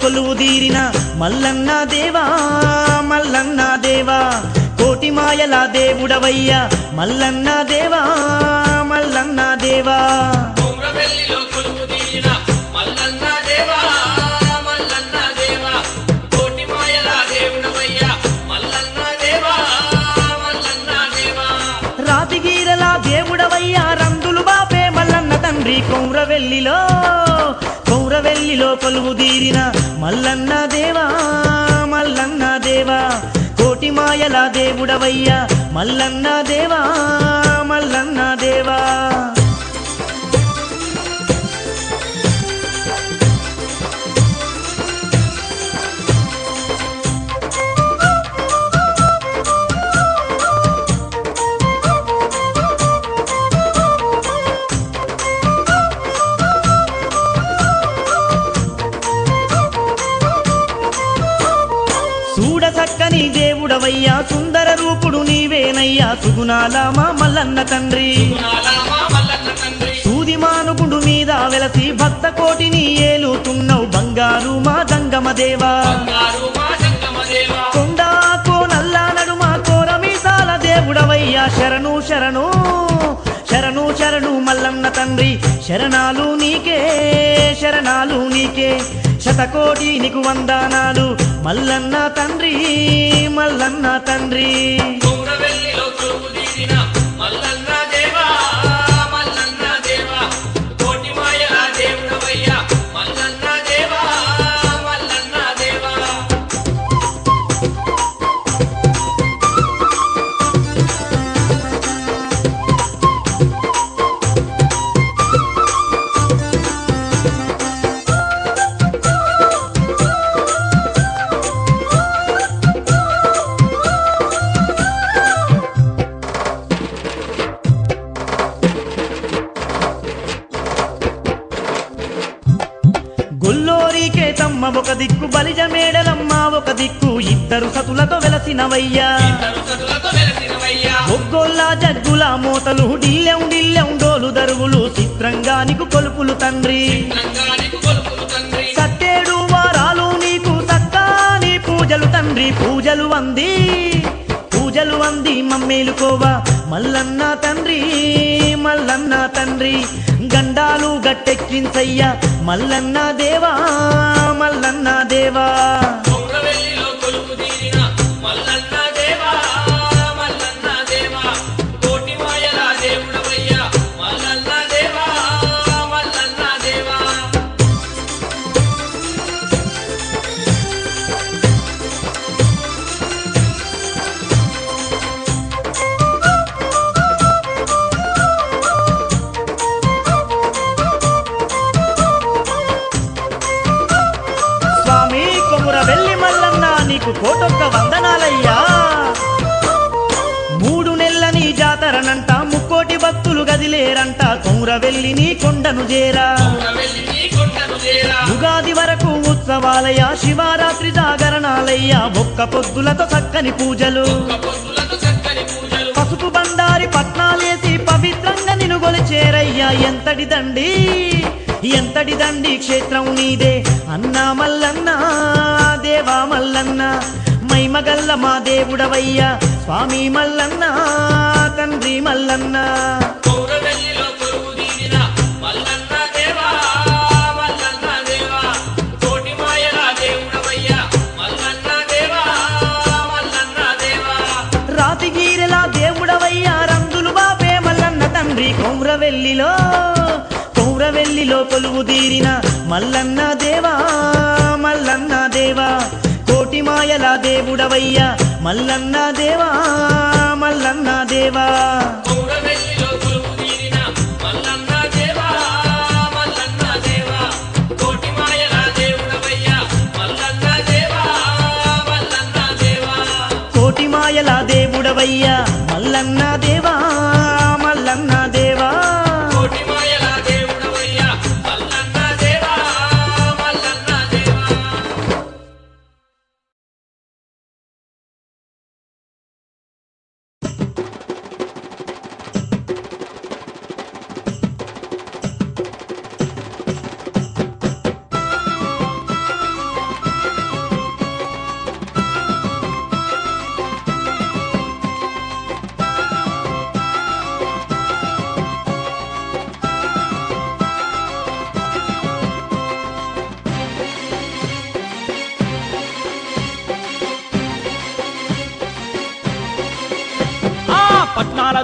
కొలువు తీరిన మల్లన్న దేవా మల్లన్న దేవా కోటి మాయల దేవుడవయ్యా మల్లన్న దేవా మల్లన్న దేవా కొమ్రవెల్లిలో కొలువు తీరిన మల్లన్న దేవా మల్లన్న దేవా కోటి మాయల దేవుడవయ్యా మల్లన్న దేవా మల్లన్న దేవా రాతిగీరల దేవుడవయ్యా రందులు బాపే మల్లన్న తండ్రి కొమ్రవెల్లిలో కొలువు తీరిన మల్లన్న దేవా మల్లన్న దేవా కోటి మాయల దేవుడవయ్యా మల్లన్న దేవా మల్లన్న దేవా చక్కని దేవుడవయ్యా సుందర రూపుడు నీవేనయ్యా సుగుణాల మా మల్లన్న తండ్రి సూది మానుగుడు మీద వెలసి భక్త కోటిని ఏలుతున్నావు బంగారు మా జంగమ దేవా కొండాకో నల్ల నడుమ కోరమీసాల దేవుడవయ్యా శరణు శరణు శరణు శరణు మల్లన్న తండ్రి శరణాలు నీకే శరణాలు నీకే శతకోటి నీకు వందనాలు మల్లన్న తండ్రి మల్లన్న తండ్రి కొమ్రవెల్లిలో కొలువు తీరిన మల్లన్న దేవా మల్లన్న దేవా కోటి మాయల దేవుడవయ్యా మల్లన్న దేవా మల్లన్న దేవా గొల్లోరికే తమ్మ ఒక దిక్కు బలిజ మేడలమ్మ ఒక దిక్కు ఇద్దరు సతులతో వెలసినవయ్యా ఒగ్గొల్ల జగ్గుల మోతలు డిల్లెం డిల్లెం డోలు దరువులు చిత్రంగా నీకు కొలుపులు తండ్రి సత్తేడు వారాలు నీకు సక్కాని పూజలు తండ్రి పూజలు అంది మమ్మేలుకోవా మల్లన్న తండ్రి మల్లన్న తండ్రి గండాలు గట్టెక్కించయ్యా మల్లన్న దేవా మల్లన్న దేవా కొమ్రవెల్లిలో కొలువు తీరిన మల్లన్న దేవా మల్లన్న దేవా కోటి మాయల దేవుడవయ్యా మల్లన్న దేవా మల్లన్న దేవా స్వామి కొమురవెల్లి మల్లన్న నీకు కోటొక్క వందనాలయ్యా 3 నెలల నీ జాతరనంట ముక్కోటి భక్తులు గదిలేరంట కొమురవెల్లి నీ కొండను చేరా ఉగాది వరకు ఉత్సవాలయ్యా శివరాత్రి జాగరణాలయ్యా ఒక్క పొద్దులతో చక్కని పూజలు పసుపు బండారి పట్నాలేసి పవిత్రంగా నిన్ను గొలిచేరయ్యా ఎంతటి దండి క్షేత్రం నీదే అన్నా మల్లన్న దేవా మల్లన్న మైమగల్ల మా దేవుడవయ్యా స్వామి మల్లన్న తండ్రి మల్లన్న కొమ్రవెల్లిలో కొలువు తీరిన మల్లన్న దేవా మల్లన్న దేవా కోటి మాయల దేవుడవయ్యా మల్లన్న దేవా మల్లన్న దేవా రాతిగీరెల దేవుడవయ్యా రందులు బాపే మల్లన్న తండ్రి కొమురవెల్లిలో కొలువు తీరిన మల్లన్న దేవా మల్లన్న దేవా కోటి మాయల దేవుడవయ్యా మల్లన్న దేవా మల్లన్న దేవా కొమ్రవెల్లిలో కొలువు తీరిన మల్లన్న దేవా మల్లన్న దేవా కోటి మాయల దేవుడవయ్యా మల్లన్న దేవా మల్లన్న దేవా కోటి మాయల దేవుడవయ్యా మల్లన్న దేవా మల్లన్న దేవా కోటి మాయల దేవుడవయ్యా మల్లన్న దేవా మల్లన్న దేవా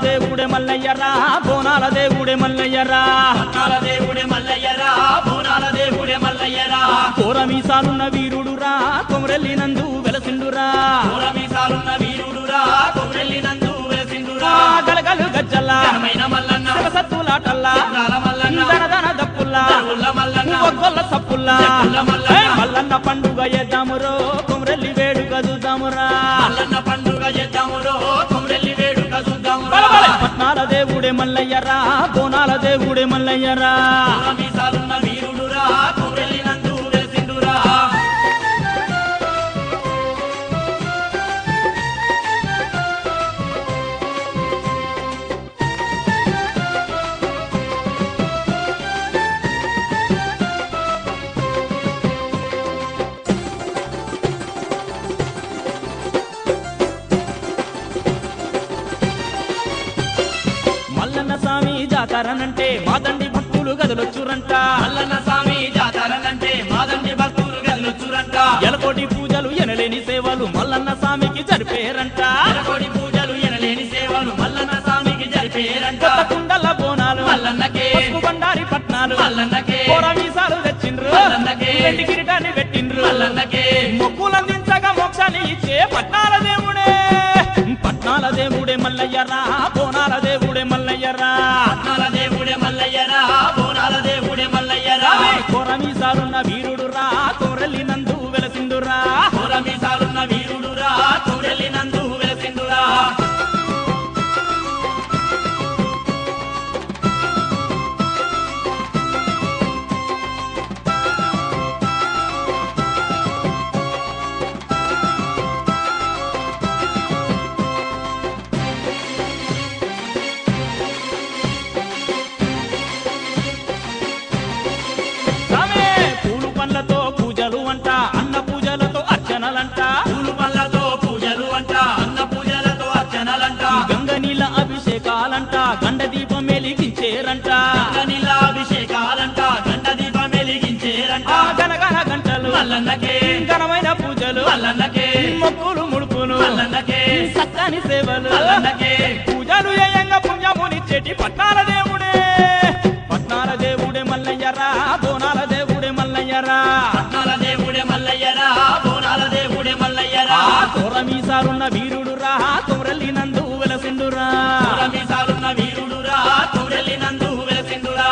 దేవుడే మల్లయ్యరా బోనాల దేవుడే మల్లయ్యరా పట్నాల దేవుడే మల్లయ్యరా బోనాల దేవుడే మల్లయ్యరా కోరమీసాలున్న వీరుడురా కొమరెల్లి నందు వెలసిండురా పూరమీసాలున్న వీరుడురా కొమ్రెల్లి నందు వెలసిండురా గలగలు గజ్జల్లా ఘనమైన మల్లన్న సత్తులాటల్లా చిత్రాల మల్లన్న దనదన దప్పుల్లా దరువుల మల్లన్న ఒగ్గొల్ల సప్పుల్లా జక్కుల మల్లన్న మల్లన్న పండుగ చేద్దామురో కొమరెల్లి వేడుక చూద్దామురా మల్లన్న పండుగ చేద్దామురో కొమ్రెల్లి వేడుక చూద్దామురా పట్నాల దేవుడే మల్లయ్యరా బోనాల దేవుడే మల్లయ్యరా పూరమీసాలున్న వీరుడురా కొమ్రెల్లి నందు వెలసిండురా మల్లన్న స్వామి జాతరనంటే మాదండి భక్తులు గదులొచ్చురంట మల్లన్న స్వామి జాతరనంటే మాదండి భక్తులు గెలుచురంట ఎలకోటి పూజలు ఎనలేని సేవలు మల్లన్న స్వామికి జరిపేరంట ఎనకోడి పూజలు ఎనలేని సేవలు మల్లన్న స్వామికి జరిపేరంట కొత్త కుండల బోనాలు మల్లన్నకే పసుపు బండారి పట్నాలు మల్లన్నకే కోరమీసాలు తెచ్చిండ్రు మల్లన్నకే వెండి కిరీటాన్ని పెట్టిండ్రు మల్లన్నకే మొక్కులందించగా మోక్షాన్ని ఇచ్చే పట్నాల దేవుడే పట్నాల దేవుడే మల్లయ్యరా బోనాల దేవుడే మల్లయ్యరా పట్నాల దేవుడే మల్లయ్యరా బోనాల దేవుడే మల్లయ్యరా కోరమీసాలున్న వీరుడురా కోరెల్లి నందు వెలసిండురా పూరమీసాలున్న వీరుడురా కొమ్రెల్లి నందు వెలసిండురా సామే పూలు పండ్లతో పూజలు అంట అన్న పూజలతో అర్చనలంట పూలు పళ్ళతో పూజలు అంట అన్న పూజలతో అర్చనలంట గంగ నీళ్ళ అభిషేకాలంట గండ దీపం వెలిగించేరంట నీలాభిషేకాలంట గంట దీపం వెలిగించేరంట గనగన గంటలు మల్లన్నకే ఘనమైన పూజలు మల్లన్నకే మొక్కులు ముడుపులు మల్లన్నకే సక్కని సేవలు మల్లన్నకే పూజలు ఏయంగా పుణ్యమునిచ్చేటి పట్నాల దేవుడే పట్నాల దేవుడే మల్లయ్యరా బోనాల దేవుడే మల్లయ్యరా పట్నాల దేవుడే మల్లయ్యరా బోనాల దేవుడే మల్లయ్యరా కోరమీసాలున్న వీరుడురా కొమరెల్లి నందు వెలసిండురా పూరమీసాలున్న వీరుడురా కొమ్రెల్లి నందు వెలసిండురా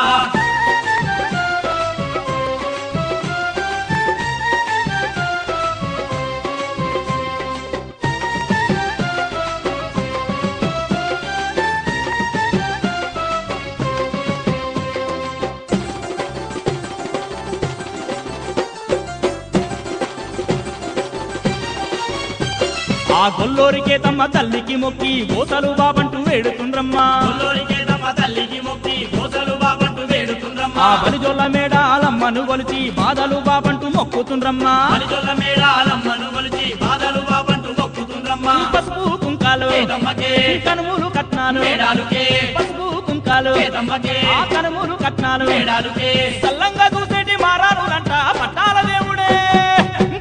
ఆ గొల్లోరికే తమ్మ తల్లికి మొక్కి గోసలు బాబంటూ వేడుతుండ్రమ్మా కొల్లూరికే తమ తల్లికి మొక్కి గోసలు బాబంటూ వేడుతుండ్రమ్మా ఆ బలిజొల్ల మేడాలమ్మను కొలిచి బాధలు బాబంటూ మొక్కుతుండ్రమ్మా బలిజొల్ల మేడాలమ్మను కొలిచి బాధలు బాబంటూ మొక్కుతుండ్రమ్మా పసుపు కుంకాలు ఏదమ్మకే కనుమూలు కట్నాలు మేడాలుకే పసుపు కుంకాలు ఏదమ్మకే ఆ కనుమూలు కట్నాలు మేడాలుకే సల్లంగా చూసేటి మారారులంట పట్నాల దేవుడే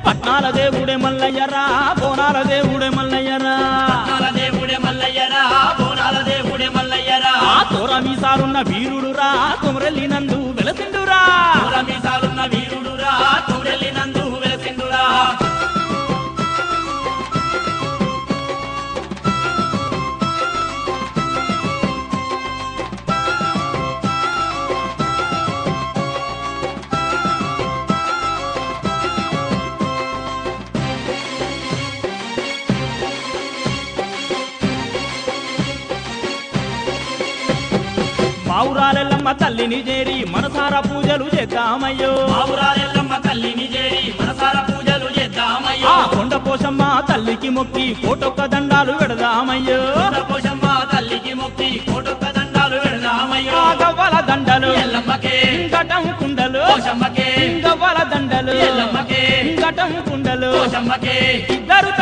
పట్నాల దేవుడే మల్లయ్యరా బోనాల దేవుడే మల్లయ్యరా పట్నాల దేవుడే మల్లయ్యరా బోనాల దేవుడే మల్లయ్యరా ఆ తోరమీసాలున్న వీరుడురా కొమరెల్లి నందు వెలసిండురా పూరమీసాలున్న వీరుడురా కొమ్రెల్లి నందు వెలసిండురా మా ఊరాలెల్లమ్మ తల్లిని చేరి మనసారా పూజలు చేద్దామయ్యో మా ఊరాలెల్లమ్మ తల్లిని చేరి మనసార పూజలు చేద్దామయ్యో ఆ కొండ పోషమ్మ తల్లికి మొక్కి కోటొక్క దండాలు పెడదామయ్యో పోషమ్మ తల్లికి మొక్కి కోటొక్క దండాలు పెడదామయ్యో ఆ గవ్వల దండలు ఎల్లమ్మకే గటం కుండలు పోషమ్మకే గవ్వల దండలు ఎల్లమ్మకే గటం కుండలు పోషమ్మకే ఇద్దరు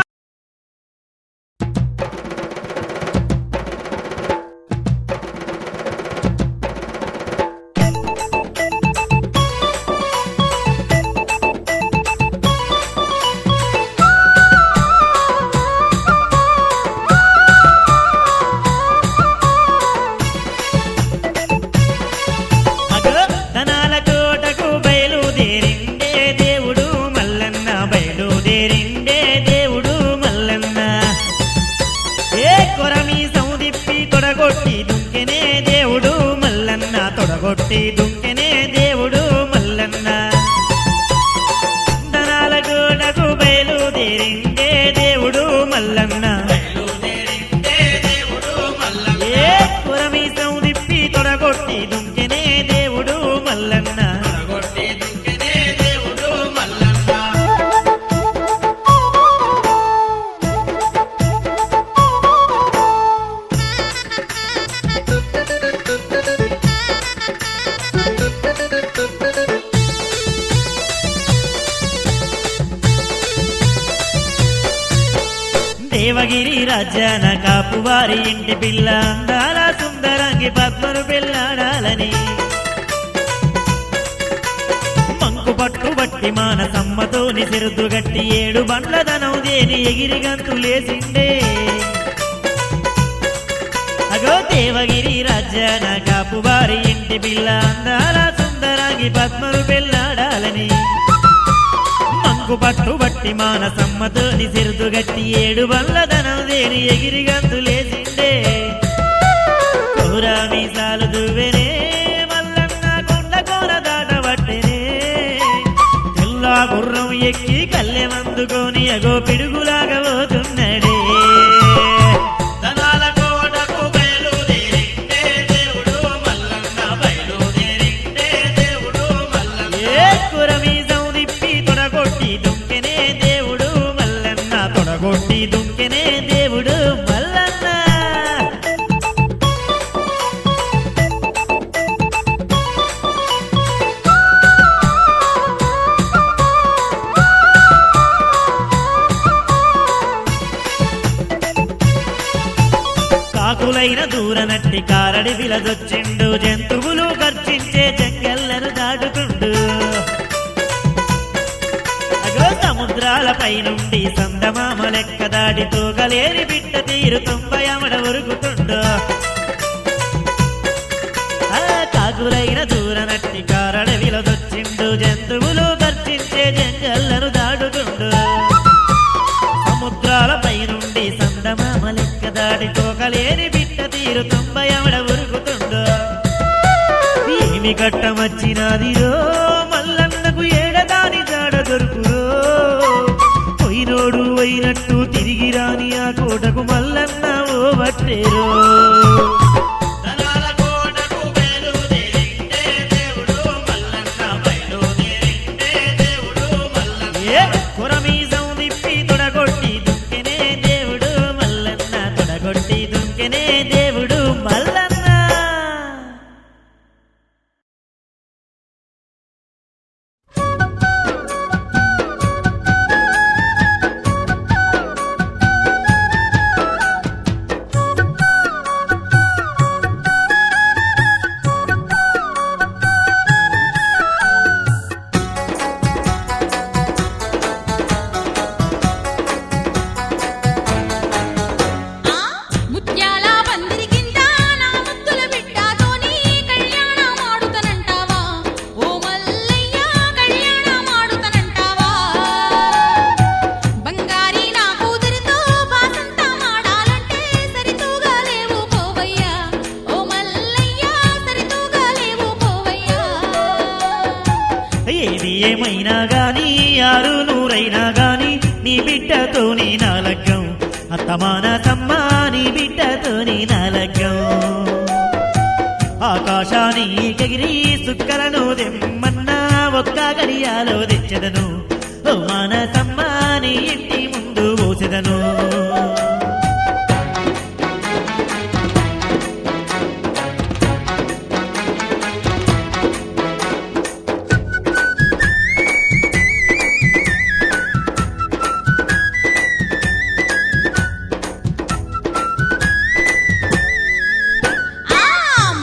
తొడగొట్టి దుంకెనే దేవుడు మల్లన్న ధనాల గోడకు బయలుదేరిండే దేవుడు మల్లన్న బయలుదేరిండే దేవుడు మల్లన్న ఏ కురమీసం దిప్పి తొడగొట్టి దుంకెనే దేవుడు మల్లన్న తొడగొట్టి దుంకెనే దేవుడు మల్లన్న దేవగిరి రాజ్యాన కాపువారి ఇంటి పిల్ల అందాల సుందరంగి పద్మను పెళ్ళాడాలని మంకు పట్టు బట్టి మానసమ్మతో నిసిరుదు గట్టి 7 బండ్ల ధనం దేని ఎగిరి గంతులేసిండే అగో దేవగిరి రాజ్యాన కాపువారి ఇంటి పిల్ల అందాల సుందరంగి పద్మను పెళ్ళాడాలని మంకు పట్టు బట్టి మానసమ్మతో నిసిరుదు గట్టి 7 బండ్ల ధనం దేని ఎగిరి గంతులేసిండే కోరా మీసాలు దువ్వెనే మల్లన్న కొండ కోర దాటబట్టెనే తెల్లా గుర్రం ఎక్కి కళ్ళెమందుకొని అగో పిడుగులాగా పోతున్నాడే ధనాల కోటకు బయలుదేరిండే దేవుడు మల్లన్న బయలుదేరిండే దేవుడు మల్లన్న ఏ కురమీసం దిప్పి తొడగొట్టి దుంకెనే దేవుడు మల్లన్న తొడగొట్టి దుంకెనే దేవుడు మల్లన్న కాకులైన దూరనట్టి కారడి విలదొచ్చిండు జంతువులు గర్జించే జంగల్లను దాటుతుండు అగో సముద్రాలపై నుండి సందమామ లెక్క దాడి తోగలేని బిడ్డ తీరు 90 అమడ ఉరుకుతుండు ఆ కాకులైన దూరనట్టి కారడి విలదొచ్చిండు జంతువులు గర్జించే జంగల్లను దాటుతుండు సముద్రాలపై నుండి సందమామ లెక్క దాడి తోకలేని బిడ్డ తీరు 90 అమడ ఉరుకుతుండు ఏమి కట్టమచ్చినాదిరో మల్లన్నకు ఏడదాని జాడ దొరుకురో పోయినోడు అయినట్టు తిరిగి రాని ఆ కోటకు మల్లన్న ఓ బట్టేరో ధనాల కోటకు బయలుదేరిండే దేవుడు మల్లన్న బయలుదేరిండే దేవుడు మల్లన్న ఏ కురమీసం దిప్పి తొడగొట్టి దుంకెనే దేవుడు మల్లన్న తొడగొట్టి దుంకెనే దేవుడు మల్లన్న ముత్యాల పందిరి కింద నా ముద్దుల బిడ్డతోని కళ్యాణం ఆడుతనంటావా ఓ మల్లయ్య కళ్యాణం ఆడుతనంటావా బంగారి నా కూతురితో బాసంత మాడాలంటే సరితూగాలేవు పోవయ్యా ఓ మల్లయ్య సరితూగాలేవు పోవయ్యా ఏది ఏమైనా గాని 600 గాని నీ బిడ్డతోని నా లగ్గం అత్తమానతమ్మ నీ బిడ్డతోని నా లగ్గం ఆకాశాన్ని ఎగిరి సుక్కలను దెమ్మన్నా ఒక్క గడియాలో తెచ్చదను ఓ మానతమ్మ నీ ఇంటి ముందు పోసెదను ఆ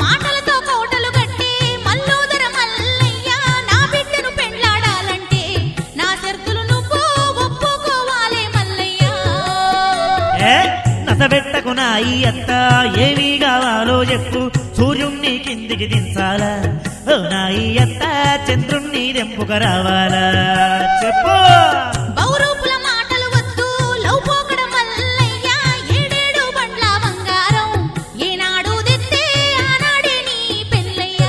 మాటలతో కోటలు కట్టి మల్లోదర మల్లయ్య నా బిడ్డను పెండ్లాడాలంటే నా షరతులు నువ్వు ఒప్పుకోవాలే మల్లయ్య ఏ నసబెట్టకు నా ఈ అత్త ఏమీ కావాలో చెప్పు సూర్యుణ్ణి కిందికి దించాలా ఓ నా ఈ అత్త చంద్రుణ్ణి దెంపుక రావాలా చెప్పు బౌరూపుల మాటలు వద్దు లవ్ పోకడ మల్లయ్య 7 బండ్ల బంగారం ఏనాడు తెస్తే ఆనాడే నీ పెళ్ళయ్య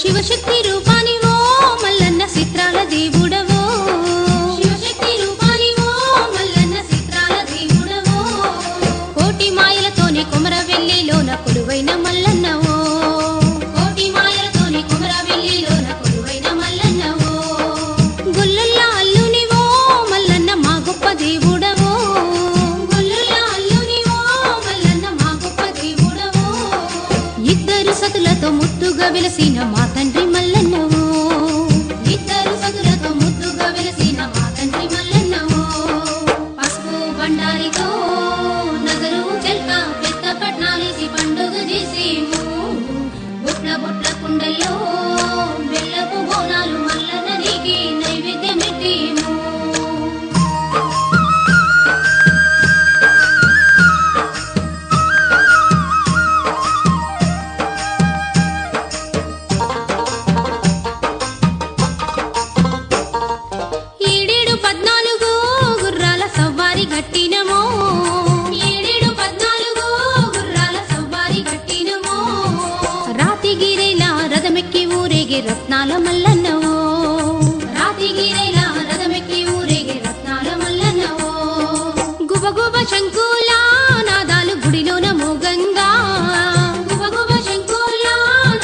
శివశక్తి రూపానివో మల్లన్న చిత్రాల దేవుడవో శివశక్తి రూపానివో మల్లన్న చిత్రాల దేవుడవో కోటి మాయలతోనే కొమరవెల్లిలోన కొలువైన మల్లన్నవో కోటి మాయలతోనే కొమరవెల్లిలోన కొలువైన మల్లన్నవో గుల్లల్లా అల్లునివో మల్లన్న మా గొప్ప దేవుడవో గుల్లల్లా అల్లునివో మల్లన్న మా గొప్ప దేవుడవో ఇద్దరు సతులతో ముద్దుగా వెలసిన మా తండ్రి మల్లన్నవో ఇద్దరు సతులతో ముద్దుగా వెలసిన మా తండ్రి మల్లన్నవో పసుపు బండారితో నగరు చెల్క పెద్ద పట్నాలేసి పండుగ చేసేము బొట్ల బొట్ల కుండల్లో బెల్లపు బోనాలు మల్లన్న నీకి నైవేద్యం పెట్టేము ఏడేడు 14 గుర్రాల సవ్వారి గట్టినమో ఏడేడు 14 గుర్రాల సవ్వారి గట్టినమో రాతిగిరేలా రథమెక్కి ఊరేగే రత్నాల మల్లన్నవో రాతిగిరేలా రథమెక్కి ఊరేగే రత్నాల మల్లన్నవో గుబగుబ శంకుల నాదాలు గుడిలోన మోగంగా గుబగుబ శంకుల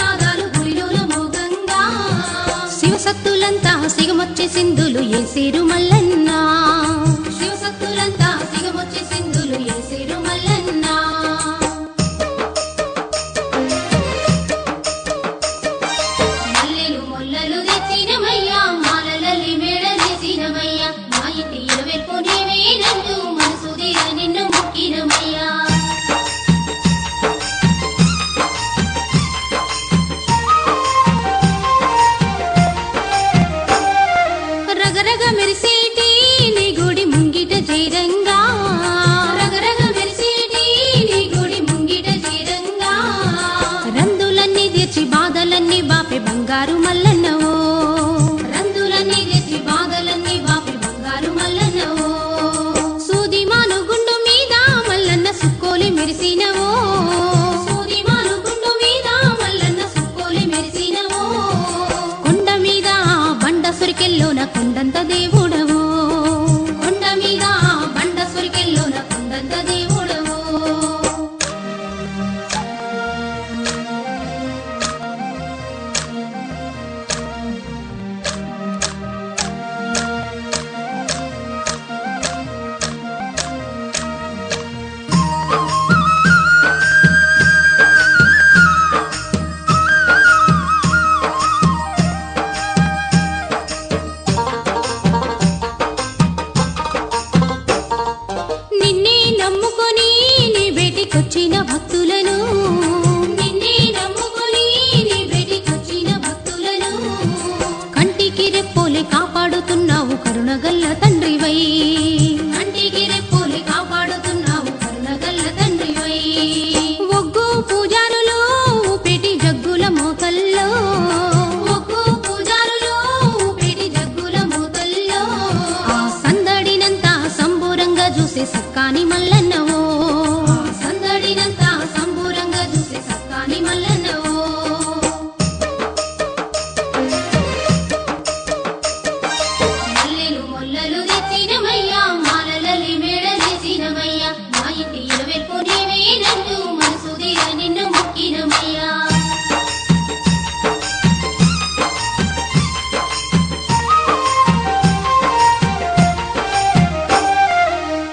నాదాలు గుడిలోన మోగంగా శివసత్తులంతా సిగమొచ్చే సింధులు ఏసేరు మల్లన్న శివసత్తులంతా సిగమొచ్చే సింధులు ఏసేరు మల్లన్న మల్లెలు మొల్లలు తెచ్చినమయ్యా మాలలల్లి మేడలేసినమయ్యా మా ఇంటి ఇరవెల్పు నీవే నన్ను మనసు తీర నిన్ను మొక్కినమయ్యా రగరగ మెరిసేటి నీ గుడి ముంగిట చేరంగా రగరగ మెరిసేటి నీ గుడి ముంగిట చేరంగా రందులన్నీ తెచ్చి బాధలన్నీ బాపే బంగారు మల్లన్నవో రందులన్నీ తెచ్చి బాధలన్నీ బాపే బంగారు మల్లన్నవో సూది మాను గుండు మీద మల్లన్న సుక్కోలి మెరిసినవో సూది మాను గుండు మీద మల్లన్న సుక్కోలి మెరిసినవో కొండ మీద బండ సురికెల్లోన కొండంత దేవుడవో కొండ మీద బండ సురికెల్లోన కొండంత దేవుడవో నిన్నే నమ్ముకొని నీ బేటికొచ్చిన భక్తులను నిన్నే నమ్ముకొని నీ బేటికొచ్చిన భక్తులను కంటికి రెప్పోలే కాపాడుతున్నావు కరుణగల్ల తండ్రివై కంటికి రెప్పోలే కాపాడుతున్నావు కరుణగల్ల తండ్రివై ఒగ్గు పూజారులు పెటి జగ్గుల మోతల్లో ఒగ్గు పూజారులు పెటి జగ్గుల మోతల్లో ఆ సందడినంతా సంబూరంగా చూసే సక్కాని మల్లన్నవో ఆ సందడినంతా సంబూరంగా చూసే సక్కాని మల్లన్నవో మల్లెలు మొల్లలు తెచ్చినమయ్యా మాలలల్లి మేడలేసినమయ్యా మా ఇంటి ఇరవెల్పు నీవే నన్ను మనసు తీర నిన్ను మొక్కినమయ్యా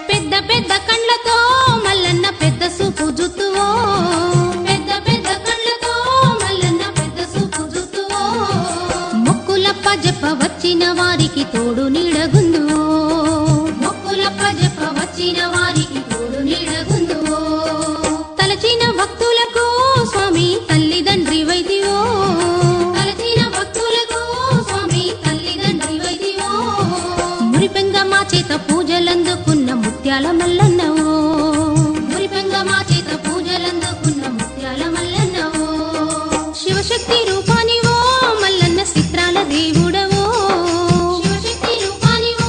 పెద్ద పెద్ద కండ్లతో మల్లన్న పెద్ద సూపు జుత్తువో పెద్ద పెద్ద కండ్లతో మల్లన్న పెద్ద సూపు జుత్తువో మొక్కులప్ప చెప్ప వచ్చిన వారికి తోడు నీడగుందువో మొక్కులప్ప చెప్ప వచ్చిన వారికి తోడు నీడగుందువో తలచిన భక్తులకు స్వామి తల్లిదండ్రి వైదివో తలచిన భక్తులకు స్వామి తల్లిదండ్రి వైదివో మురిపెంగ మా చేత పూజలందుకున్న ముత్యాల మల్లన్నవో మురిపెంగ మా చేత పూజలందుకున్న ముత్యాల మల్లన్నవో శివశక్తి రూపానివో మల్లన్న చిత్రాల దేవుడవో శివశక్తి రూపానివో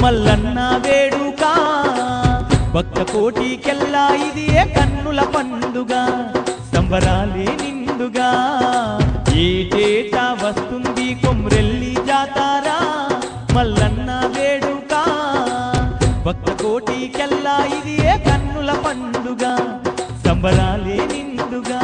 మల్లన్న వేడుక భక్త కోటికెల్లా ఇది కన్నుల పండుగ సంబరాలే నిండుగా ఏటేటా వస్తుంది కొమ్రెల్లి జాతార మల్లన్న వేడుక భక్త కోటికెల్లా ఇది కన్నుల పండుగ సంబరాలే నిండుగా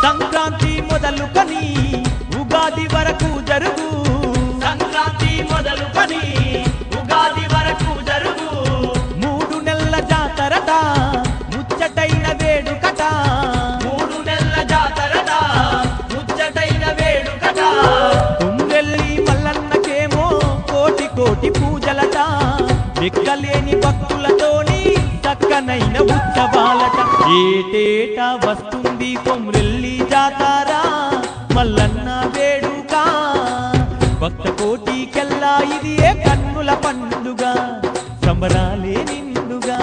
సంక్రాంతి మొదలుకొని ఉగాది వరకు జరుగు సంక్రాంతి మొదలుకొని ఉగాది వరకు జరుగు 3 నెలల జాతరట ముచ్చటైన వేడుకట 3 నెలల జాతరట ముచ్చటైన వేడుకట కొమ్రెల్లి మల్లన్నకేమో కోటి కోటి పూజలట లెక్కలేని భక్తులతోని చక్కనైన ఉత్సవాలట ఏటేటా వస్తుంది కొమ్రెల్లి జాతార మల్లన్న వేడుక భక్త కోటికెల్లా ఇది కన్నుల పండుగ సంబరాలే నిండుగా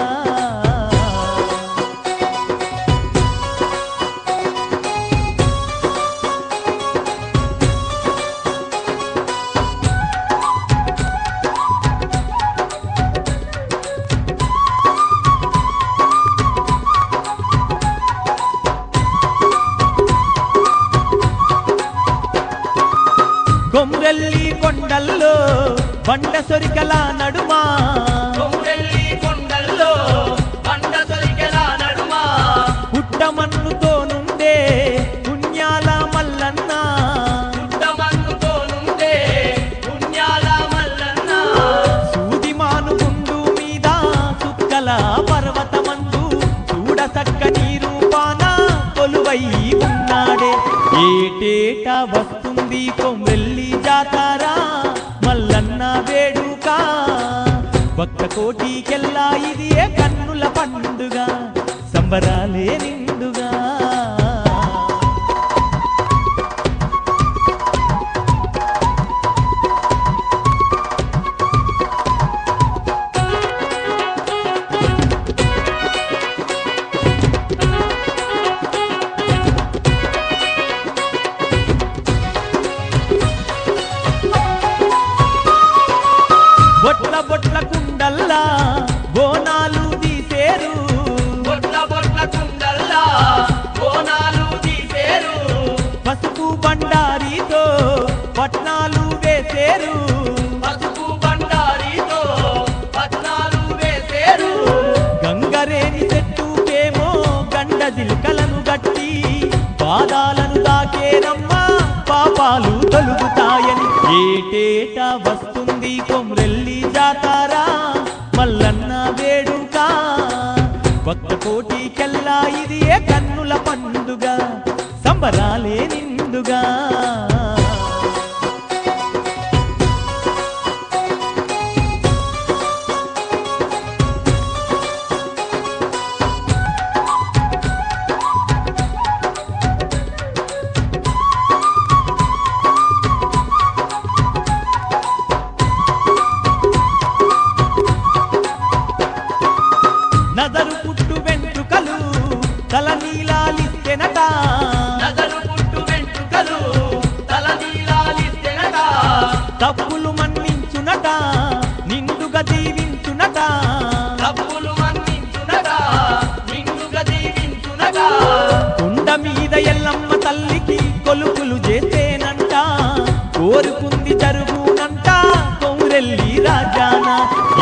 కొమ్రెల్లి కొండల్లో బండ సొరికల నడుమా కొమ్రెల్లి కొండల్లో బండ సొరికెల నడుమ పుట్టమన్నుతో నుండే పుణ్యాల మల్లన్న పుట్టమన్నుతో నుండే పుణ్యాల మల్లన్న సూదిమాను గుండు మీద సుక్కల పర్వతమందు చూడ చక్కని రూపాన కొలువై ఉన్నాడే ఏటేటా వస్తుంది కొమ్రెల్లి జాతార మల్లన్న వేడుక భక్త కోటికెల్లా ఇది కన్నుల పండుగ సంబరాలే నిండుగా బొట్ల బొట్ల కుండల్లా బోనాలు తీసేరు బొట్ల బొట్ల కుండల్లా బోనాలు తీసేరు పసుపు బండారితో పట్నాలు వేసేరు పసుపు బండారితో పట్నాలు వేసేరు గంగరేని చెట్టుకేమో గండ జిల్కలను గట్టి పాదాలను దాకేనమ్మా పాపాలు తొలుగుతాయని ఏటేటా వస్తుంది కొమ్రెల్లి జాతార మల్లన్న వేడుక భక్త కోటికెల్లా ఇది కన్నుల పండుగ సంబరాలే నిండుగా నదరు పుట్టు వెంట్రుకలు తల నీలాలిస్తెనట నగరు పుట్టు వెంట్రుకలు తల నీలాలిస్తెనట తప్పులు మన్నించునట నిండుగా దీవించునట తప్పులు మన్నించునట నిండుగా దీవించునట కొండ మీద ఎల్లమ్మ తల్లికి కొలుపులు చేసేనంట కోరుకుంది జరుగునంట కొమ్రెల్లి రాజాన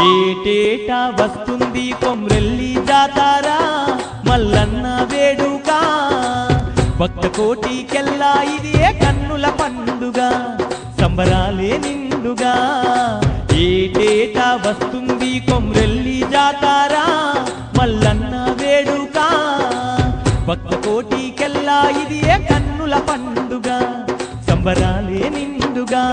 ఏటేటా వస్తుంది కొమ్రెల్లి జాతార మల్లన్న వేడుక భక్త కోటికెల్లా ఇది కన్నుల పండుగ సంబరాలే నిండుగా ఏటేటా వస్తుంది కొమ్రెల్లి జాతార మల్లన్న వేడుక భక్త కోటికెల్లా ఇది కన్నుల పండుగ సంబరాలే నిండుగా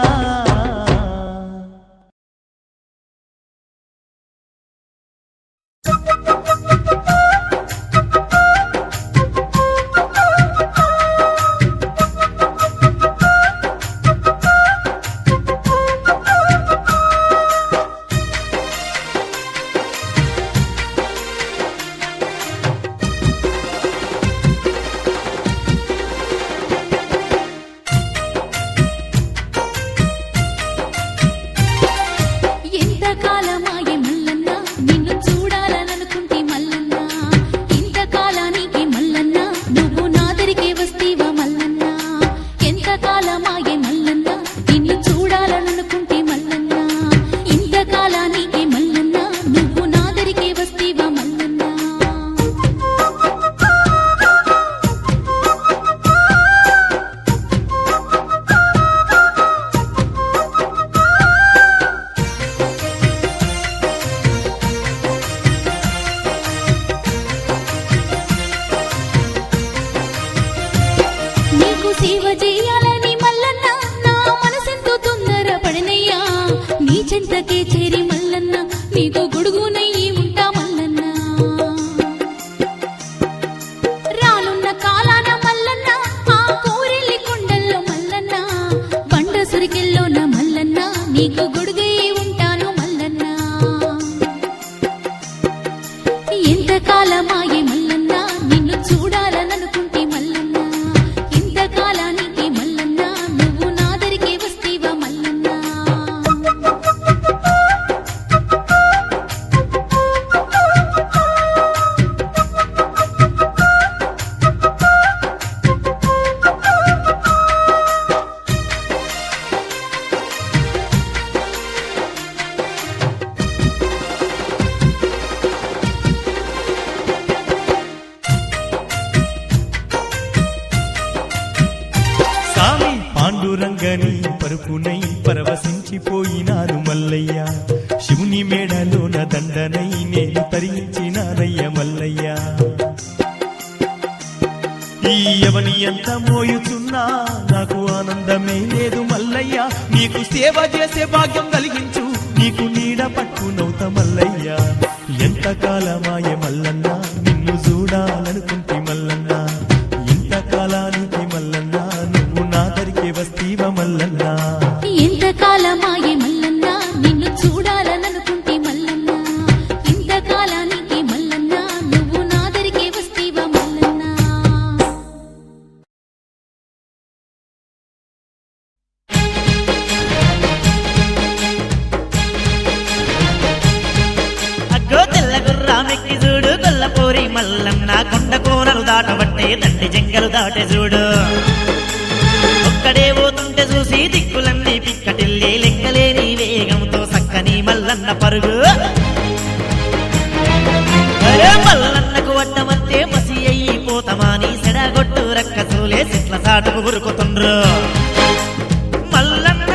చెంతకే చేరి మల్లన్న నీతో గొడుగునయ్యి ఉంటా మల్లన్న రానున్న కాలాన మల్లన్న ఆ కోరెల్లి కొండల్లో మల్లన్న బండ సురికెల్లోన మల్లన్న నీకు గొడుగయ్యి ఉంటాను మల్లన్న ఎంతకాలమాయే మల్లన్న నిన్ను చూడాలననుకుంటే మల్లన్న ఇంతకాలానికి మల్లన్న నువ్వు నాదరికే వస్తీవా మల్లన్న సామి పాండురంగని పరుపునై పరవశించిపోయినాను మల్లయ్య శివుని మేడలోన దండనై నేను తరించినానయ్య మల్లయ్య ఈ ఎవని ఎంత మోయుచున్నా నాకు ఆనందమే లేదు మల్లయ్య నీకు సేవ చేసే భాగ్యం కలిగించు నీకు నీడ పట్టునవుత మల్లయ్య ఎంతకాలమాయ మల్లన్న నిన్ను చూడాలనుకుంటే మల్లన్న ఇంతకాలానికి మల్లన్న నువ్వు నాదరికే వస్తీవ మల్లన్న ఎంతకాలమాయే మల్లన్న నిన్ను చూడాలననుకుంటే మల్లన్న ఇంతకాలానికి మల్లన్న నువ్వు నాదరికే వస్తీవా మల్లన్న అగ్గో తెల్ల గుర్రామెక్కి చూడు గొల్లపోరి మల్లన్న కొండ కోనలు దాటబట్టే దండి జంగలు దాటే చూడు ఒక్కడే పోతుంటే చూసి దిక్కులన్నీ పిక్కటిల్లి లెక్కలేని వేగంతో సక్కని మల్లన్న పరుగు అరే మల్లన్నకు వడ్డమంతే మసి అయిపోతామని సెడగొట్టు రక్కసూలే సిట్ల సాటుకు ఉరుకుతుండ్రు మల్లన్న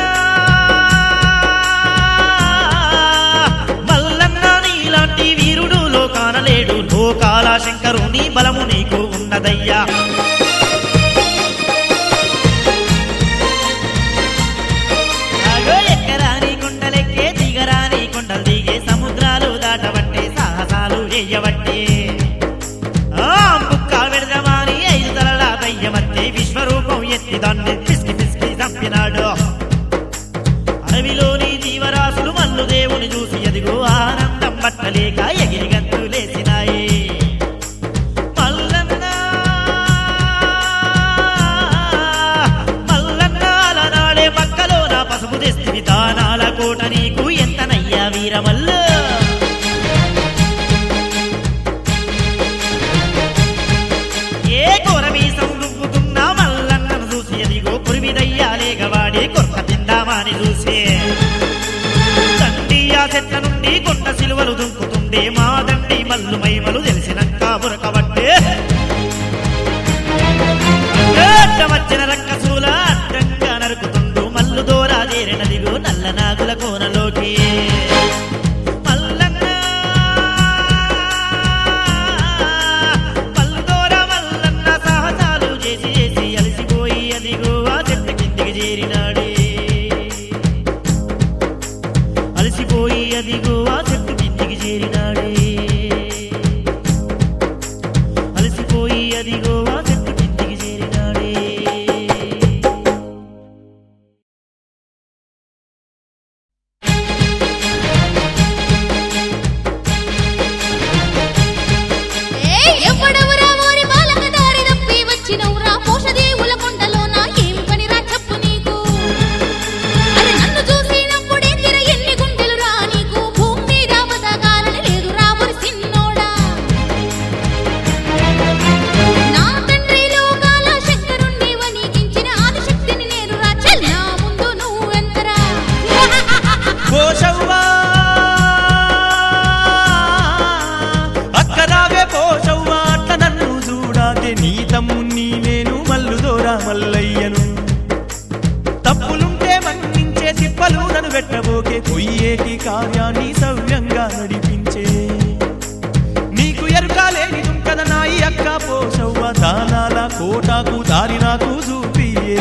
మల్లన్న నీలాంటి వీరుడు లోకాన లేడు లోకాల శంకరుని బలము నీకు ఉన్నదయ్యా అగో ఎక్కరాని కొండలెక్కే దిగరాని కొండలు దిగే సముద్రాలు దాటబట్టే సాహసాలు చేయబట్టే బుక్క విడదమాని 5 తలల దయ్యమత్తే విశ్వరూపం ఎత్తి దాన్ని పిసికి పిసికి చంపినాడు అడవిలోని జీవరాశులు మల్లు దేవుని చూసి ఎదిగో ఆనందం పట్టలేక ఎగిరి గంతులేసినాయి మల్లన్న మల్లన్న అలనాడే పక్కలో నా పసుపు తెస్తివి దానాల కోట నీకు ఎంతనయ్యా వీరమల్లు ఏ కొరమీసం రుబ్బుతున్నా మల్లన్నను చూసి ఎదిగో కురిమిదయ్యాలేగవాడి కొరత తిందామాని చూసే దండియా చెట్ల నుండి కొండ సిలువలు దుంకుతుండే మా దండి మల్లు మైమలు తెలిసినంత మురకబట్టే వచ్చిన రక్కసూల అడ్డంగా నరుకుతుండు మల్లు దూరా చేరినదిగో నల్ల నాగుల కోనలోకి మల్లన్న మల్లు దూర మల్లన్న సాహసాలు చేసి చేసి అలసిపోయి అదిగో ఆ చెట్టు కిందికి చేరినాడే అలసిపోయి అదిగో ఆ చెట్టు కిందికి చేరినాడే అలసిపోయి అదిగో ఆ చెట్టు కిందికి చేరినాడే ఎవ్వడవురా ఓరి బాలక దారి తప్పి వచ్చినవురా పోషదేవుల కొండలోన ఏం పనిరా చెప్పు నీకు అరే నన్ను చూసినప్పుడే తిర ఎన్ని గుండెలు రా నీకు భూమి మీద బతకాలని లేదు రా ఓరి సిన్నోడా నా తండ్రి లోకాల శంకరుణ్ణి వణికించిన ఆదిశక్తిని నేను రా చల్ నా ముందు నువ్వెంతరా పోషవ్వా అక్కరావే పోషవ్వా అట్ల నన్ను చూడాకే నీ తమ్ముణ్ణి నేను మల్లుదోరా మల్లయ్యను తప్పులుంటే మన్నించే తిప్పలు నన్ను పెట్టబోకే పొయ్యేటి కార్యాన్ని సవ్యంగా నడిపించే నీకు ఎరుకాలేని దుంకద నాయి అక్క పోషవ్వ దానాల కోటాకు దారి నాకు చూపియే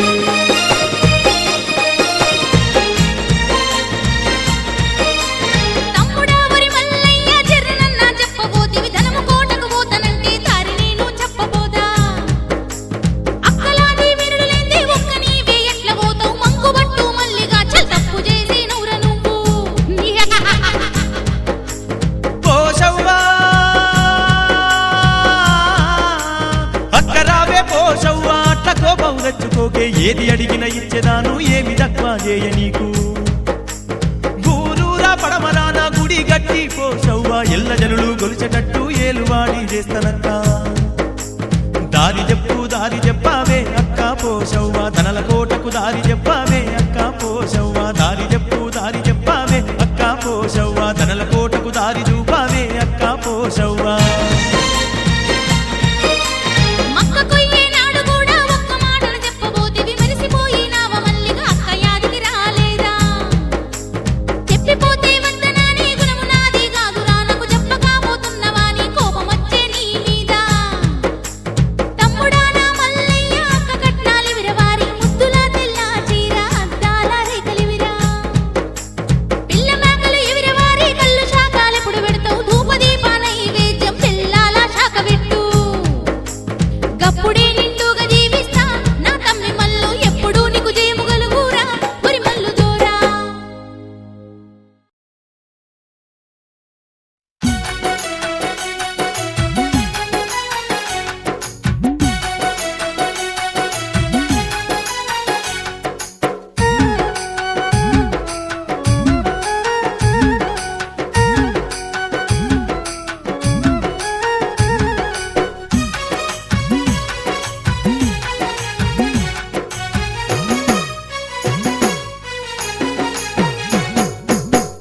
తెచ్చుకోకే ఏది అడిగిన ఇచ్చేదాను ఏమి తక్కువ చేయ నీకు గూరూరా పడమరాన గుడి గట్టి పోషవ్వ ఎల్ల జనులు గొలిచేటట్టు ఏలువాడి చేస్తనక్క దారి చెప్పావే అక్క పోషవ్వ తనల కోటకు దారి చెప్పావే అక్క పోషవ్వ దారి చెప్పావే అక్క పోషవ్వ తనల కోటకు దారి చూపావే అక్క పోషవ్వ మక్క కొయ్యే నాడు కూడా ఒక్క మాటలు చెప్పబోతివి మరిసిపోయినావ మల్లిగా అక్క యాదికి రాలేదా చెప్పిపోతే వందనాని గుణము నాది కాదురా నాకు చెప్పకపోతున్నవా నీ కోపం వచ్చే నీ మీద తమ్ముడా నా మల్లయ్య అక్క కట్నాలి విరవారి ముద్దుల తెల్ల చీర అద్దాల రేఖలివిరా పిల్ల మేకలు ఎవిరవారి కళ్ళు శాఖాలెప్పుడు పెడతావు ధూపదీప నైవేద్యం తెల్లాల శాఖ పెట్టు గప్పుడే నిండుగా జీవిస్తా నా తమ్మి మల్లు ఎప్పుడూ నీకు జయము గలుగురా ఒరి మల్లు దోరా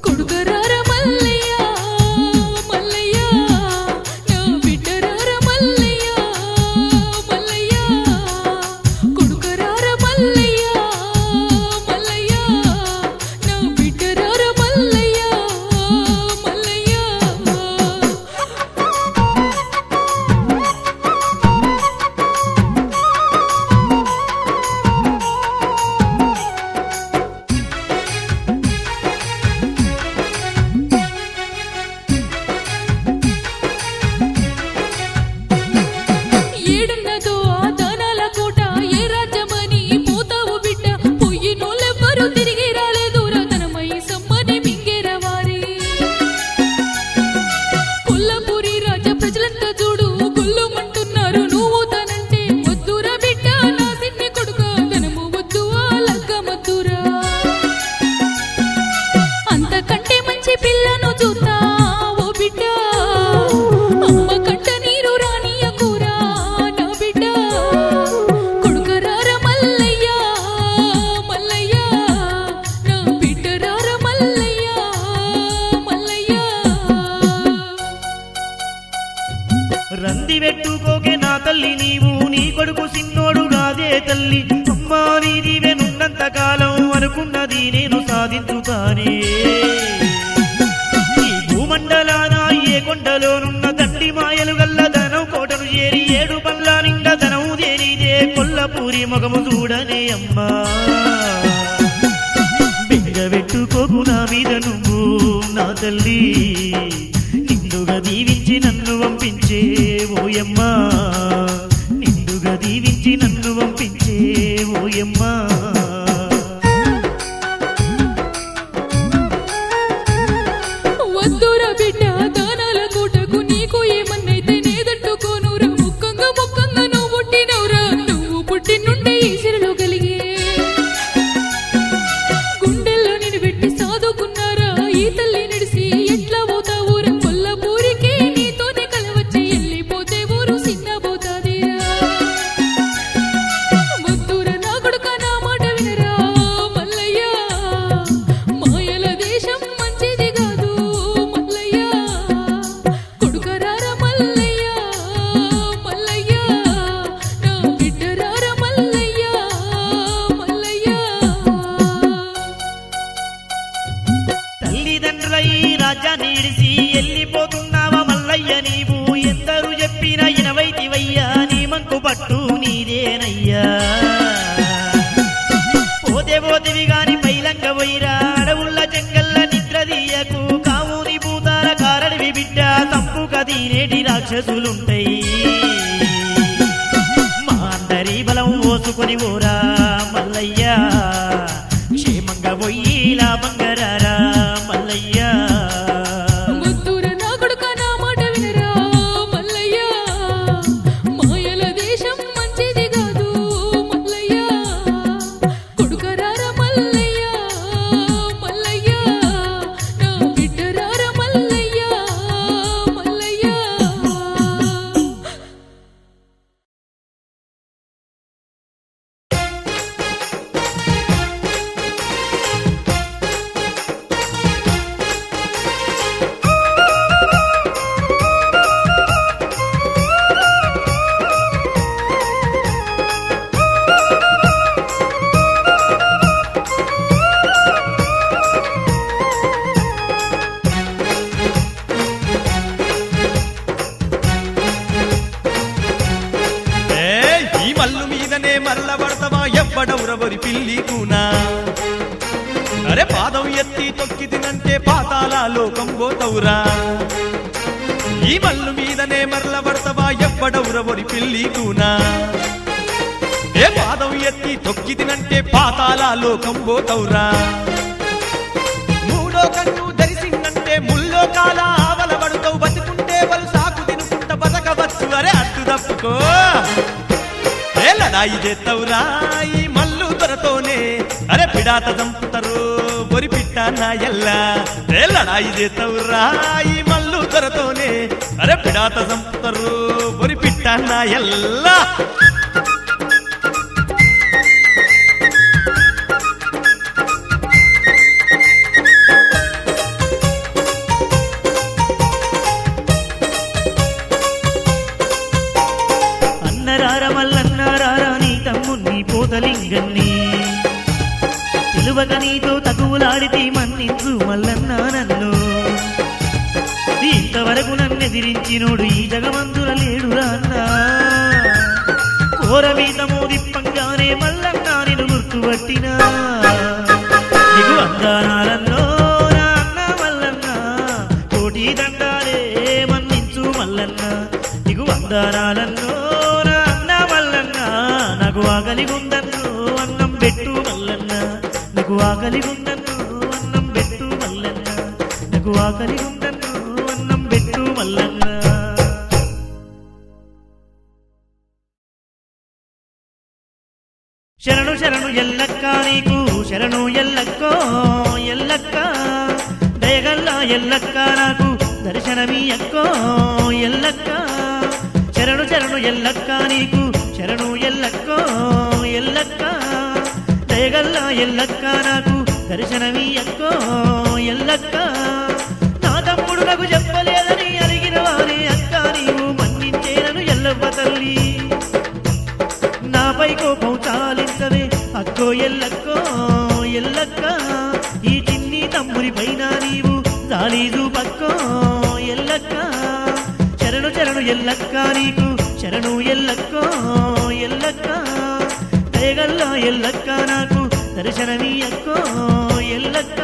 కొడుకరార మల్లయ్య మల్లయ్య నా బిడ్డరార మల్లయ్య మల్లయ్య కొడుకరార మల్లయ్య మల్లయ్య నా బిడ్డరార మల్లయ్య మల్లయ్య ఏడున్నదో ఆ దానాల కోట ఏ రాజ్యమని పోతావు బిడ్డ పొయ్యినోళ్ళెవ్వరూ తిరిగి రాలేదురా తనమై సమ్మని మింగేరవారి కొల్లపూరి రాజ ప్రజలంతా చూడు గుల్లుమంటున్నారు నువ్వు తనంటే వద్దురా బిడ్డ నా సిన్ని కొడుక ధనము వద్దు ఆ లగ్గమద్దురా అంతకంటే మంచి పిల్లను చూస్తా ఓ బిడ్డ అమ్మ కంట నీరు రానియకురా నా బిడ్డ కొడుకరార మల్లయ్య మల్లయ్య నా బిడ్డరార మల్లయ్య మల్లయ్య రంది పెట్టుకోకే నా తల్లి నీవు నీ కొడుకు సిన్నోడు గాదే తల్లి అమ్మా నీదివే నున్నంత కాలం అనుకున్నది నేను సాధించుతానే ఈ భూమండలాన ఏ కొండలోనున్న దండి మాయలు గల్ల ధనం కోటను చేరి ఏడు పల్ల నిండా ధనం దేనిదే కొల్లపూరి మొగము చూడనే అమ్మా బెంగబెట్టుకోకు నా మీద నువ్వు నా తల్లి నిండుగా దీవించి నన్ను పంపించే ఓయమ్మా నిండుగా దీవించి నన్ను పంపించే ఓయమ్మా వద్దురా బిడ్డ దానాల కోటకు నీకు ఏమన్నైతే నేదంటుకోనురా ముక్కంగా నువ్వు పుట్టినవురా నువ్వు పుట్టి నుండి ఈశ్వరులు కలిగే గుండెల్లో నేను పెట్టి సాదుకున్నారా ఈ తల్లి నడిసి ఎట్లా పోతావురా కొల్లపూరికి నీతోనే కలవచ్చి వెళ్ళిపోతే ఊరు సిన్నబోతాదిరా వద్దురా నా కొడుక నా మాట వినరా మల్లయ్య మాయల దేశం మంచిది కాదు మల్లయ్య కొడుకరార మల్లయ్య మల్లయ్య నా బిడ్డరార మల్లయ్య మల్లయ్య తల్లిదండ్రుల ఈ రాజ్యాన్ని ఇడిసి వెళ్ళిపోతున్నావా మల్లయ్య నీవు ఎందరు చెప్పిన ఇనవైతివయ్యా నీ మంకు పట్టు నీదేనయ్యా పోతేవి గాని పైలంగ పోయిరా అడవుల్ల జంగల్ల నిద్రదీయకు కావుని భూతాల కారడివి బిడ్డ తప్పుక దీనేటి రాక్షసులుంటాయి మా అందరి బలం ఓసుకొని ఓరా మల్లయ్య క్షేమంగా పోయి లాభంగా రారా మల్లయ్య వద్దురా నా కొడుక నా మాట వినరా మల్లయ్య మాయల దేశం మంచిది కాదు మల్లయ్య పడతావా ఎవ్వడౌరవరి పిల్లి కూనా అరే పాదం ఎత్తి తొక్కి తినంటే పాతాల లోకం పోతవురా ఈ మల్లు మీదనే మరల పడతావా ఎవ్వడౌరవరి పిల్లి కూనా ఏ పాదం ఎత్తి తొక్కి తినంటే పాతాల లోకం పోతవురా మూడో కన్ను ధరిసిందంటే ముల్లోకాల ఆవల పడుతావు బతుకుంటే వాళ్ళు సాకు తినుకుంట బతకవచ్చు అరే అడ్డు తప్పుకో ఏ లడాయి చేత్తవురా ఈ మల్లు దొరతోనే అరే పిడాత చంపుతారు బొరి పిట్ట నా ఎల్లా ఏ లడాయి చేత్తవురా ఈ మల్లు దొరతోనే అరే పిడాత చంపుతారు బొరి పిట్ట నా ఎల్లా అన్నరార మల్లన్నారారా నీ తమ్ముణ్ణి పోతలింగన్ని తెలువక నీతో తగువులాడితే మన్నించు మల్లన్నా నన్ను ఇంతవరకు నన్నెదిరించినోడు ఈ జగమందుల లేడురా అన్నా కోరమీతమో దిప్పంగానే మల్లన్నా నేను గుర్తుపట్టినా నీకు వందనాలన్నో నా అన్న మల్లన్న కోటి దండాలే మన్నించు మల్లన్న నీకు వందనాలన్నో నా అన్న మల్లన్న నాకు ఆకలిగుందన్ను అన్నం పెట్టు మల్లన్న నాకు ఆకలిగుందన్ను అన్నం పెట్టు మల్లన్న నాకు ఆకలిగుందన్ను అన్నం పెట్టు మల్లన్న శరణు శరణు ఎల్లక్క నీకు శరణు ఎల్లక్కో ఎల్లక్క దయగల్లా ఎల్లక్క నాకు దర్శనమీయక్కో ఎల్లక్క శరణు శరణు ఎల్లక్క నీకు శరణు ఎల్లక్కో ఎల్లక్క దయగల్లా ఎల్లక్క నాకు దర్శనమీయక్కో ఎల్లక్క నా తమ్ముడు నాకు చెప్పలేదని అడిగిన వారి అక్క నీవు మన్నించేనను ఎల్లవ్వ తల్లి నాపై కోపం చాలించవే అక్కో ఎల్లక్కో ఎల్లక్క ఈ చిన్ని తమ్ముని పైన నీవు జాలి చూపక్కో ఎల్లక్క శరణు శరణు ఎల్లక్క నీకు శరణు ఎల్లక్కో ఎల్లక్క దయగల్లా ఎల్లక్క నాకు దర్శనమీయక్కో ఎల్లక్క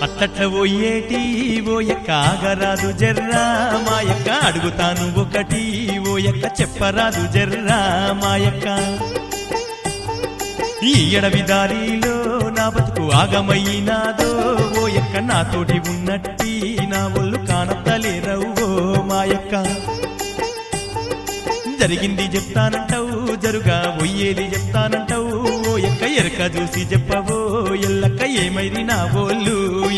అట్ట ఓయేటి ఓయక్క ఆగరాదు జర్రా మాయక్క అడుగుతాను ఒకటి ఓయక్క చెప్పరాదు జర్రా మాయక్క ఈ ఎడవి దారిలో నా బతుకు ఆగమయ్యినాదో ఓ ఎక్క నాతోటి ఉన్నట్టి నా ఒళ్ళు కానత్తలేరవ్వో మాయక్క జరిగింది చెప్తానంటావు జరుగా ఒయ్యేది చెప్తానంటావు ఓ ఎక్క ఎరక చూసి చెప్పవో ఎల్లక్క ఏమైరి నా బోళ్ళు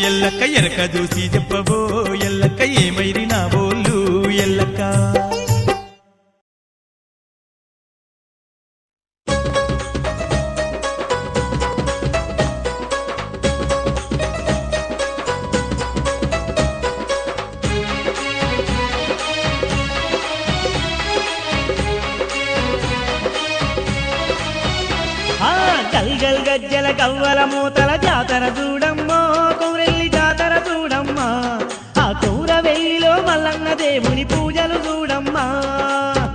ఎల్లక్క ఎరక చూసి చెప్పవో ఎల్లక్క ఏమైరి నా బోళ్ళు ఎల్లక్క గల్గల్ గజ్జల కవ్వల మూతల జాతర చూడమ్మా కౌరెల్లి జాతర చూడమ్మా ఆ కౌర వెయ్యిలో మల్లన్న దేవుని పూజలు చూడమ్మా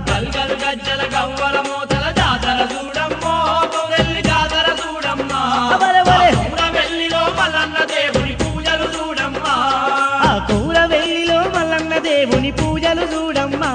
గల్గల్ గజ్జల గవ్వల మూతల జాతర చూడమ్మో కౌరెల్లి జాతర చూడమ్మా వలె వలె. కౌరవెల్లిలో మల్లన్న దేవుని పూజలు చూడమ్మా ఆ కౌర వెయ్యిలో మల్లన్న దేవుని పూజలు చూడమ్మా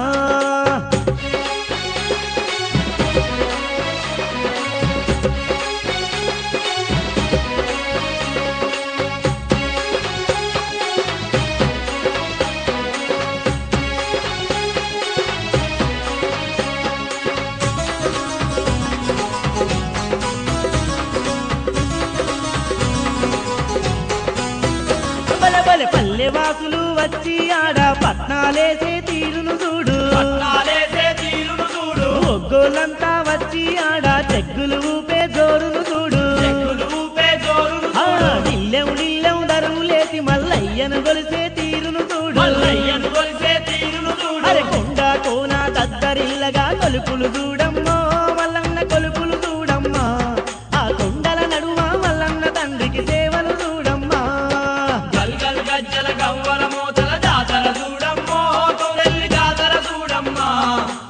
బలబల పల్లె వాసులు వచ్చి ఆడ పట్నాలేసే తీరును చూడు పట్నాలేసే తీరును చూడు ఒగ్గోలంతా వచ్చి ఆడ చెక్కులు ఊపే జోరును చూడు చెక్కులు ఊపే జోరును ఆ, చూడు నిల్లెం నిల్లెం దరువులేసి మల్లయ్యను గొలిసే తీరును చూడు మల్లయ్యను కొలిసే తీరును చూడు అరే కొండ కోన దద్దరిల్లగా కొలుపులు చూడమ్మో మల్లన్న కొలుపులు చూడమ్మా ఆ కొండల నడుమ మల్లన్న తండ్రికి సేవలు చూడమ్మా గల్గల్ గజ్జల గవ్వల మూతల జాతర చూడమ్మో కౌరెల్లి జాతర చూడమ్మా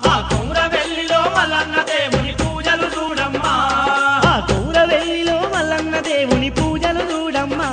ఆ కౌరవెల్లిలో మల్లన్న దేవుని పూజలు చూడమ్మా ఆ కౌరవెల్లిలో మల్లన్న దేవుని పూజలు చూడమ్మా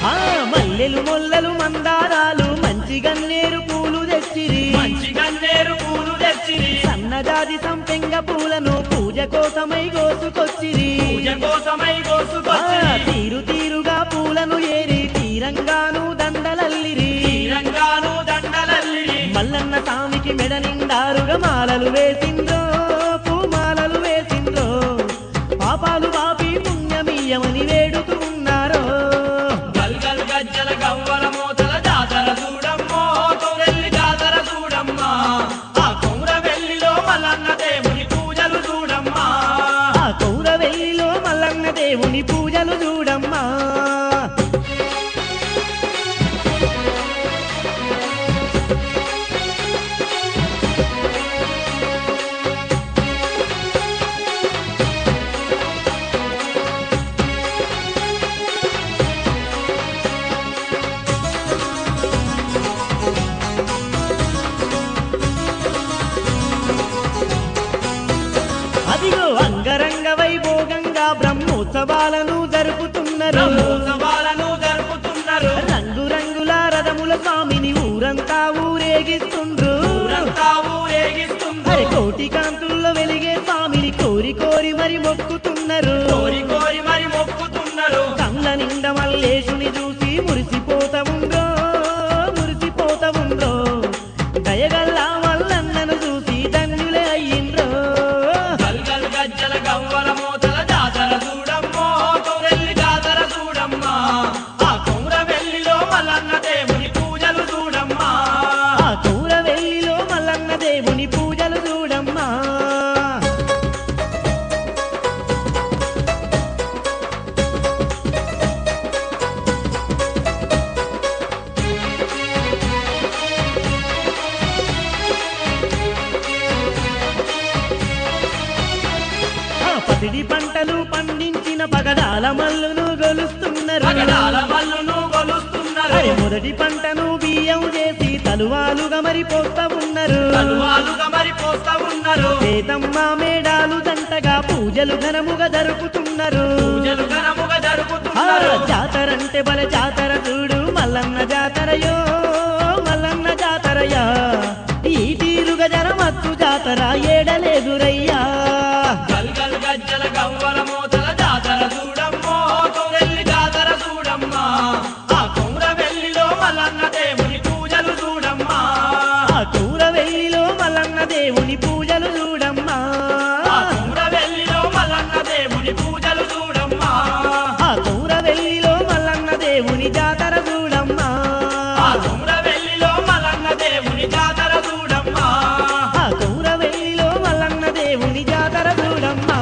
ఆ మల్లెలు మొల్లలు మందారాలు మంచి గన్నేరు పూలు తెచ్చిరి మంచి గన్నేరు పూలు తెచ్చిరి సన్నజాతి సంపెంగ పూలను పూజ కోసమై కోసుకొచ్చిరి పూజ కోసమై ఆ, కోసుకొచ్చిరి తీరు తీరుగా పూలను ఏరి తీరంగాను దండలల్లిరి తీరంగాను దండలల్లిరి మల్లన్న స్వామికి మెడ నిండారుగా మాలలు వేసిండ్రో పూమాలలు వేసిండ్రో పాపాలు పాపి పుణ్యమీయమని వేడుతూ ఉన్నారో గల్గల్ గజ్జల గవ్వల మూతల జాతర చూడమ్మో కౌరెల్లి జాతర చూడమ్మా ఆ కౌరవెల్లిలో మల్లన్న దేవుని పూజలు చూడమ్మా ఆ కౌరవెల్లిలో మల్లన్న దేవుని పూజలు చూడమ్మా అదిగో అంగరంగ వైభోగంగా బ్రహ్మోత్సవాలను జరుపుతున్నారు బ్రహ్మోత్సవాలను జరుపుతున్నారు రంగురంగుల రథముల స్వామిని ఊరంతా ఊరేగిస్తుండ్రు ఊరంతా ఊరేగిస్తుంది అరే కోటి కాంతుల్లో వెలిగే స్వామిని కోరి కోరి మరి మొక్కుతున్నారు కోరి కోరి మరి మొక్కుతున్నారు కళ్ళ నిండా మల్లేశుని చూసి మురిసిపోతా ఉండ్రో మురిసిపోతా ఉండ్రో దయగల్లా మల్లన్నను చూసి ధన్యులే అయ్యిండ్రో గల్గల్ గజ్జల గవ్వల మూతల జాతర చూడమ్మో కౌరెల్లి జాతర చూడమ్మా ఆ కౌరవెల్లిలో మల్లన్న దేవుని పూజలు చూడమ్మా ఆ కౌరవెల్లిలో మల్లన్న దేవుని పూజలు చూడమ్మా ఆ పసిడి పంటలు పండించిన పగడాల మల్లును గొలుస్తున్నారు పగడాల మల్లును గొలుస్తున్నారు అరే మొదటి పంటను బియ్యం చేసి తలువాలుగా మరి పోస్తా ఉన్నారు తలువాలుగా మరి పోస్తా ఉన్నారు పేదమ్మ మేడాలు దంటగా పూజలు ఘనముగా జరుపుతున్నారు పూజలు ఘనముగా ఆ జరుపుతున్నారు జాతరంటే బల జాతర చూడు మల్లన్న జాతరయో మల్లన్న జాతరయ్యా ఈ తీరుగా జరమత్తు జాతర ఏడలేదురయ్యా గల్ గల్ గజ్జల గవ్వల మోతల జాతర చూడమ్మో కొరెల్లి జాతర చూడమ్మా ఆ కొమరవెల్లిలో మల్లన్న దేవుని పూజలు చూడమ్మా ఆ కూరవెల్లిలో మల్లన్న దేవుని పూజలు చూడమ్మా ఆ కొమరవెల్లిలో మల్లన్న దేవుని పూజలు చూడమ్మా ఆ కూరవెల్లిలో మల్లన్న దేవుని జాతర చూడమ్మా ఆ కొమరవెల్లిలో మల్లన్న దేవుని జాతర చూడమ్మా ఆ కూరవెల్లిలో మల్లన్న దేవుని జాతర చూడమ్మా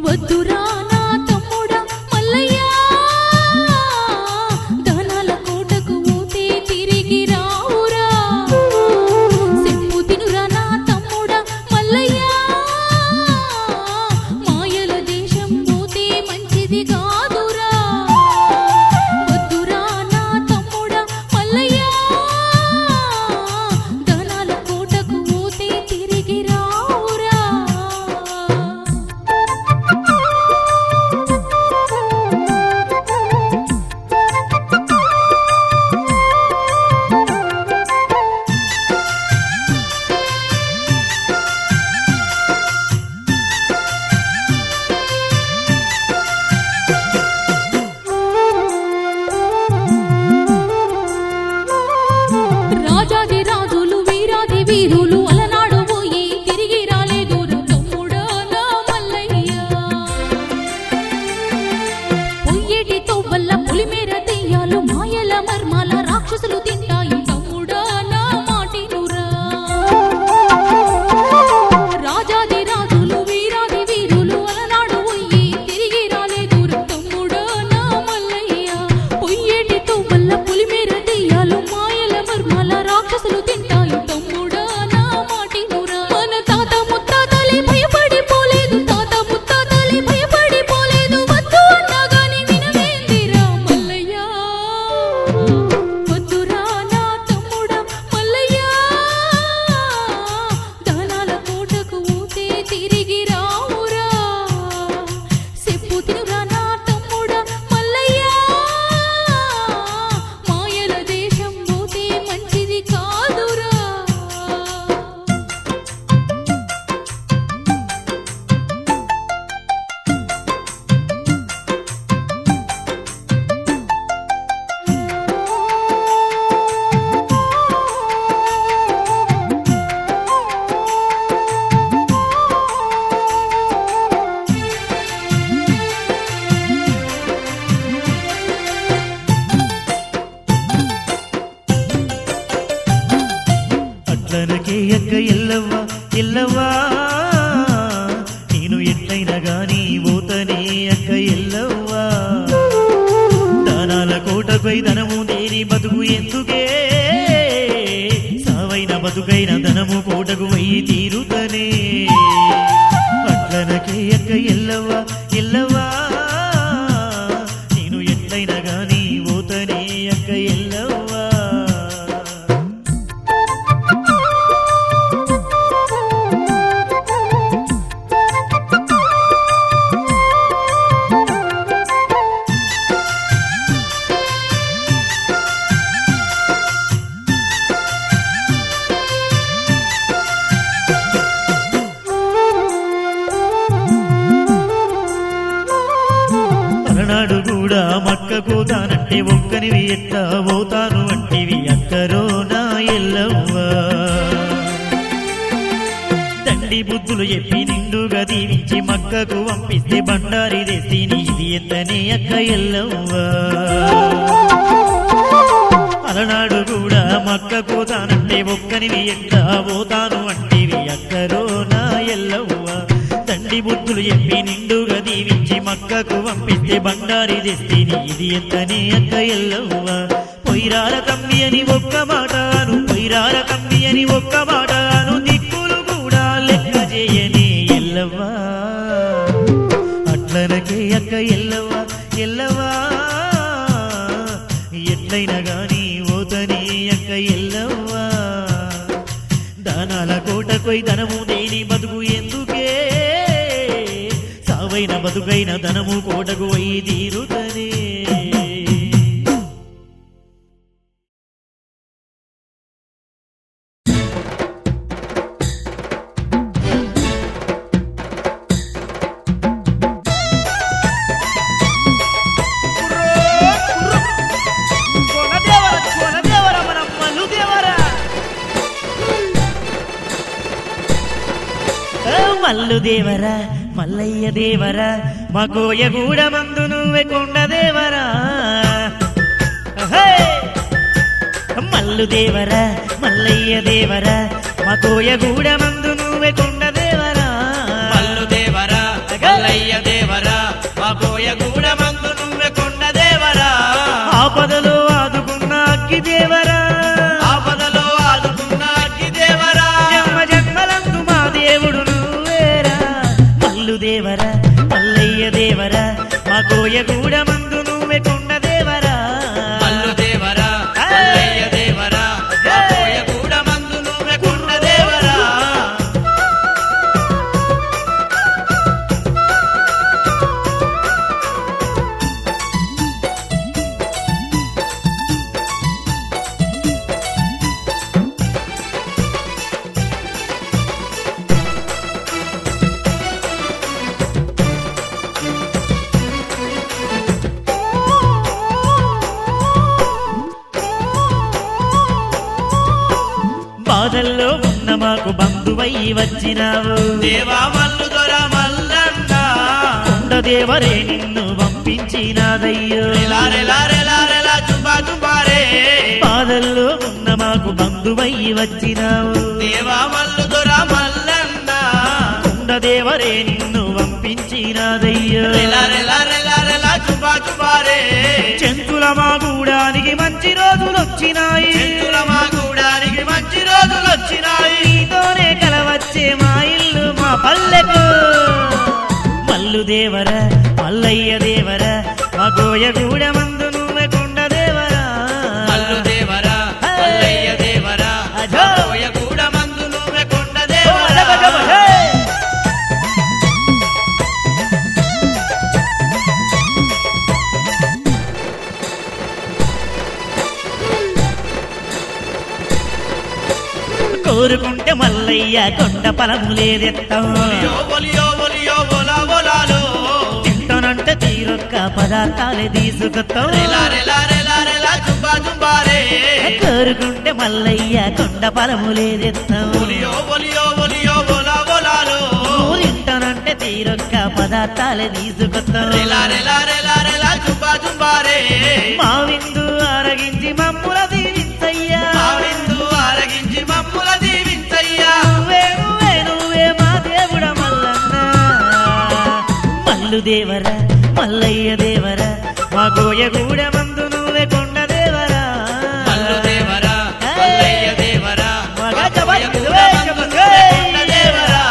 వద్దురా నా తమ్ముడా మల్లయ్య ధనాల కోటకు ఊతే తిరిగి రావురా సెంపు తినురా నా తమ్ముడా మల్లయ్య మాయల దేశం పోతే మంచిది కాదురా వద్దురా నా తమ్ముడా మల్లయ్య ధనాల కోటకు ఊతే తిరిగి రావురా రాజాది రాజులు వీరాది వీరులు అలనాడు పోయి తిరిగి రాలేదు తమ్ముడా నా మల్లయ్య పొయ్యేటి తోవల్ల పులిమేర దెయ్యాలు మాయల మర్మాల రాక్షసులు తింటాయి తమ్ముడా నా మాటినురా రాజాది రాజులు వీరాది వీరులు అలనాడు పోయి తిరిగి రాలేదు తమ్ముడా నా మల్లయ్య పొయ్యేటి తోవల్ల పులిమేర దెయ్యాలు మాయల మర్మాల రాక్షసులు తింటాయి తమ్ముడా నా మాటినురా మన తాత ముత్తాతలే భయపడిపోలేదు తాత ముత్తాతలే భయపడిపోలేదు వద్దు అన్నా గాని వినవేందిరా మల్లయ్య వద్దురా నా తమ్ముడా మల్లయ్య ధనాల కోటకు ఊతే తిరిగి రావురా సెప్పు తినురా నా తమ్ముడా మల్లయ్య మాయల దేశం పోతే మంచిది కాదురా అట్లనకే ఎక్క ఎల్లవ్వ ఎల్లవ్వా నేను ఎట్లయినా గాని పోతనే అక్క ఎల్లవ్వా దానాల కోటపై ధనము దేని బతుకు ఎందుకే సావైన బతుకైన ధనము కోటకు పోయి తీరుతనే అట్లనకే ఎక్క ఎల్లవ్వ ఎల్లవ్వా నేను ఎట్లయినా గాని పోతనే అక్క ఎల్లవ్వా అలనాడు కూడా మక్కకు తానంటే ఒక్కనివి ఎట్లా పోతాను అంటివి అక్కరో నా ఎల్లవ్వ తండ్రి బుద్ధులు చెప్పి నిండుగా దీవించి మక్కకు పంపిస్తే బండారి దేశీని ఇది ఎంతనే అక్క ఎల్లవ్వా అలనాడు కూడా మక్కకు తానంటే ఒక్కనివి ఎట్లా పోతాను అంటేవి అక్కరో నా ఎల్లవ్వా తండ్రి బుద్ధులు చెప్పి నిండుగా దీవించి మక్కకు పంపిస్తే బండారి దేశీని ఇది ఎంతనే అక్క ఎల్లవ్వా పొయ్యిరాల కమ్మి అని ఒక్క మాటను పొయ్యిరాల కమ్మి అని ఒక్క మాటను దిక్కులు కూడా లెక్క చేయని ఎల్లవ్వా అట్లనకే అక్క ఎల్లవ్వా ఎల్లవ్వా ఎట్లయినా గాని ఓతని అక్క ఎల్లవ్వా దానాల కోటకొయ్ ధనము దేని బతుకు ఎందుకే సావైన బతుకైన ధనము కోటకు పోయి తీరుతనే మల్లు దేవరా మల్లయ్య దేవరా మా కోయగూడ మందు నువ్వే కొండ దేవరా మల్లు దేవరా మల్లయ్య దేవరా మా కోయగూడ మందు నువ్వే కొండ దేవరా మల్లు దేవరా మల్లయ్య దేవరా మా కోయగూడ మందు నువ్వే కొండ దేవరా ఆపదలో ఆదుకున్న అక్కి దేవరా ఆపదలో ఆదుకున్న అగ్గి దేవరా జన్మ జన్మలందు మా దేవుడు నువ్వేరా మల్లు దేవరా మల్లయ్య దేవరా మా కోయగూడ మందు నువ్వే కొండ దేవరా మల్లు దేవరా మల్లయ్య దేవరా మా కోయగూడ మందు నువ్వే కొండ దేవరా బాధల్లో ఉన్న మాకు బంధువై వచ్చినావు దేవా మల్లు దొర మల్లన్న కొండ దేవరే నిన్ను పంపించినాదయ్యో రెలా చుబా చుబారే బాధల్లో ఉన్న మాకు బంధువై వచ్చినావు దేవా మల్లు దొర మల్లన్న కొండ దేవరే నిన్ను పంపించినాదయ్యో రెలా చుబా చుబారే చెంచుల మా గూడానికి మంచి రోజులు వచ్చినాయి చెట్టుల మా గూడానికి మంచి రోజులు వచ్చినాయి నీతోనే కలవచ్చే మా ఇల్లు మా పల్లెకు మల్లు దేవరా మల్లయ్య దేవరా మా కోయగూడ మందు నువ్వే కొండ దేవరా మల్లు దేవరా మల్లయ్య దేవరా అజో. మా కోయగూడ మందు నువ్వే కొండ దేవరా కోరుకుంటే మల్లయ్య కొండ పొలములేదెత్తాం ఒలియో ఒలా ఒలాలో తింటానంటే తీరొక్క పదార్థాలే తీసుకొత్తాం రెలా చుబా చుబారే కోరుకుంటే మల్లయ్య కొండ పొలములేదెత్తాం ఒలియో ఒలా ఒలాలో తింటానంటే తీరొక్క పదార్థాలే తీసుకొత్తాం రెలా చుబా చుబారే మా విందు ఆరగించి మమ్ముల దీవించయ్యా మా విందు ఆరగించి మమ్ముల దీవించయ్యా నువ్వే మా దేవుడ మల్లన్న మల్లు దేవరా మల్లయ్య దేవరా మా కోయగూడ మందు నువ్వే కొండ దేవరా మల్లు దేవరా మల్లయ్య దేవరా మా మగ కోయగూడ మందు నువ్వే కొండ దేవరా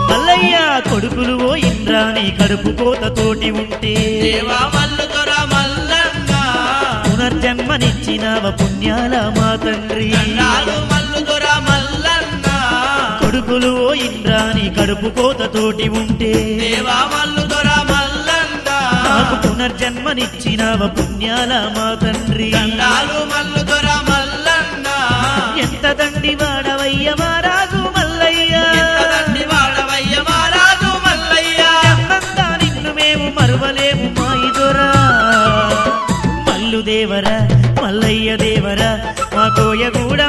మల్లయ్య కొడుకులు ఓ ఇంద్రాని కడుపు కోతతోటి ఉంటే దేవా మల్లు దొర మల్లన్న పునర్జన్మనిచ్చినవ పుణ్యాల మా తండ్రి నాడు మల్లు దొర మల్లన్న కొడుకులు ఓ ఇంద్రాని కడుపు కోతతోటి ఉంటే దేవా మల్లు దొర మల్లన్న ఆ మాకు పునర్జన్మనిచ్చినవ పుణ్యాల మా తండ్రి దండాలు మల్లు దొర మల్లన్న ఎంత దండి వాడవయ్య మారాజు మల్లయ్య ఎంత దండి వాడవయ్య మారాజు మల్లయ్య జన్మంతా నిన్ను మేము మరువలేము మాయిదొరా మల్లు దేవరా మల్లయ్య దేవరా మా కోయగూడ